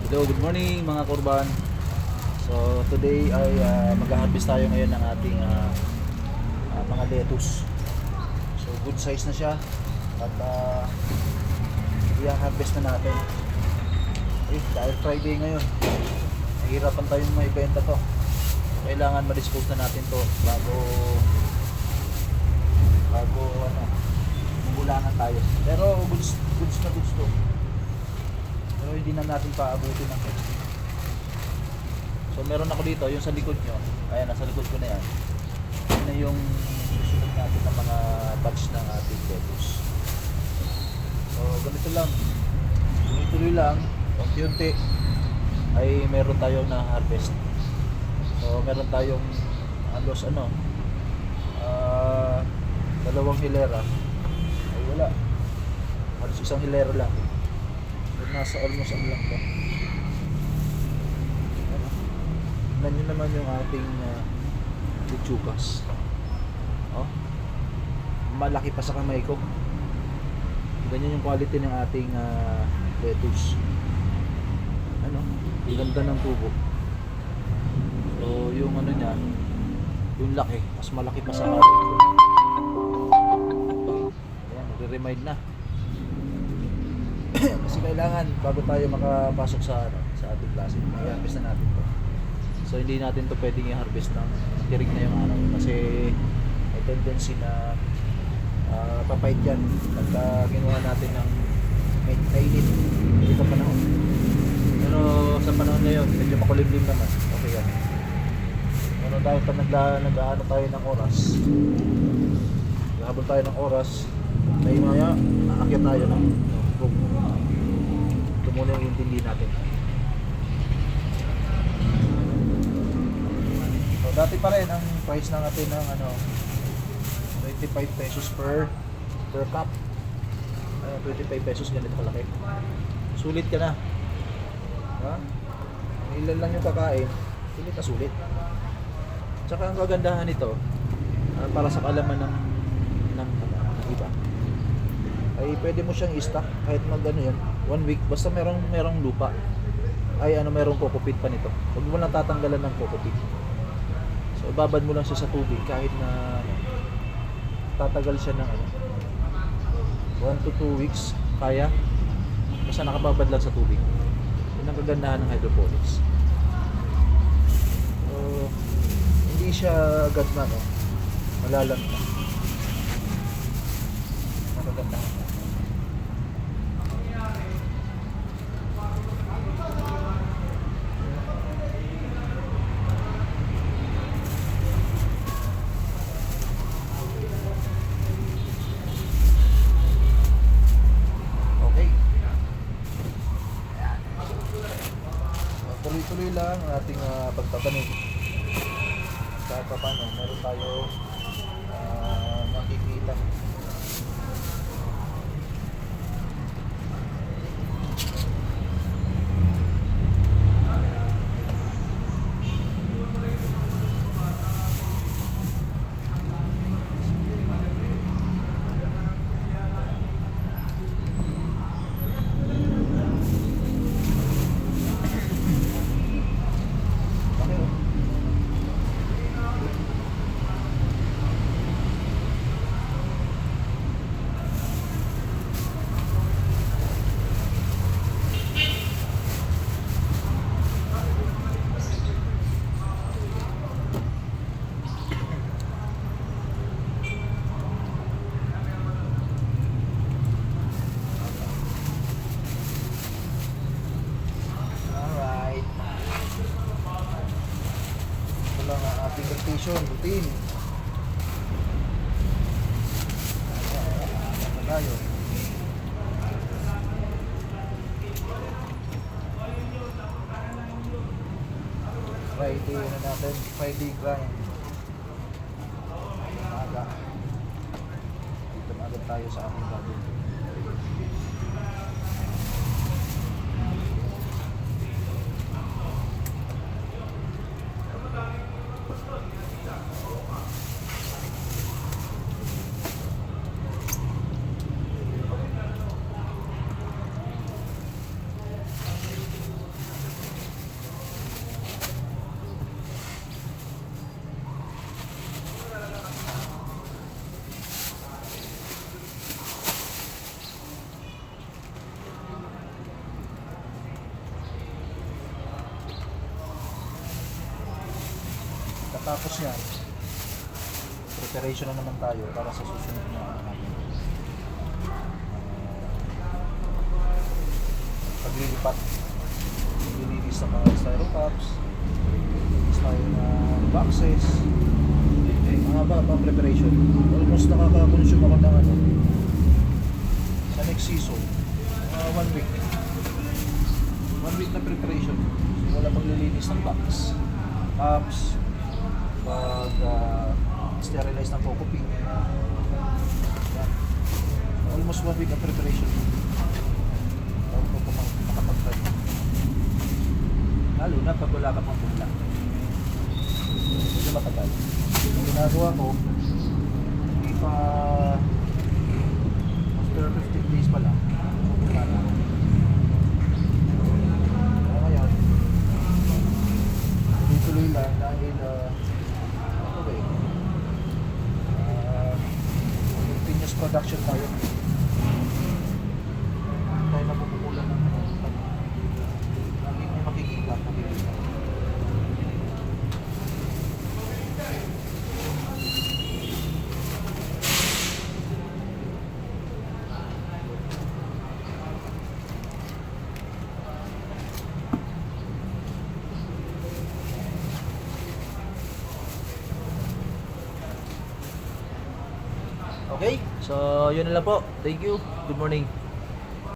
Hello, good morning mga kurban. So today ay mag-harvest tayo ngayon ng ating mga lettuce. So good size na siya at i-harvest na natin. Dahil Friday ngayon, nahihirapan tayong maibenta to. Kailangan ma-dispose na natin to bago magulangan tayo. Pero goods na goods to. Pero hindi na natin paabutin ng testing. So meron ako dito, yung sa likod nyo. Ayan, nasa likod ko na yan. Yan na yung susunod natin ng mga batch ng ating lettuce. So ganito lang. Tuloy-tuloy lang. Unti-unti ay meron tayong na-harvest. So meron tayong halos dalawang hilera. Ay wala. Halos isang hilera lang. Nasa almost lang to. Tignan nyo naman yung ating lechugas. Oh, malaki pa sa kamay ko. Ganyan yung quality ng ating lettuce. Ganda ng tubo. So yung niya, yung laki, mas malaki pa sa kamay ko. Ayan, nagre-remind na. Kasi kailangan bago tayo makapasok sa ating klase, i-harvest na natin to. So hindi natin to pwedeng i-harvest ng tirik na yung araw kasi may tendency na papait yan pagka ginawa natin ng mainit dito panahon. Pero sa panahon ngayon medyo makulimlim naman, okay yan. Pero dahil pa nag-aano tayo ng oras, habol tayo ng oras, may maya aakyat tayo ng ito muna yung intindi natin. So dati pa rin ang price ng atin ng 25 pesos per cup. 25 pesos ganito kalaki. Sulit ka na. Ha? Ilan lang yung kakain, sulit na sulit. Tsaka ang kagandahan nito para sa kaalaman ng iba ay pwede mo siyang i-stock kahit yan 1 week basta merong lupa ay merong coco peat pa nito. Huwag mo lang tatanggalan ng coco peat. So babad mo lang siya sa tubig kahit na tatagal siya ng 1 to 2 weeks kaya basta nakababad lang sa tubig. Yun ang kagandahan ng hydroponics. So hindi siya agad na malalang na. Kagandahan. Tuloy-tuloy lang ang ating pagtatanim. Kahit pa paano, meron tayo makikita. Routine. Tayo. Friday na natin, Friday grind. Aga. Dito agad tayo sa aming gagawin. Tapos yan, preparation na naman tayo para sa susunod na ano natin. Paglilipat, maglilinis ng mga styrofoams, maglilinis tayo ng boxes, mga ba pang preparation. Almost nakaka-consume ako ng ano sa next season, 1 week. 1 week na preparation. Wala paglilinis ng box, cups, pag sterilize ng coco pin. Yan. Almost 1 week na preparation. Bago ko makapag-try. Lalo na pag wala ka pang bumla. Medyo matagal. Yung ginagawa ko, hindi pa after 15 days pa lang, bumla na ako. Ngayon, tuloy lang dahil continuous production tayo. Tayo napupukulan ng lagi may makikita. Okay, so yun na lang po. Thank you. Good morning.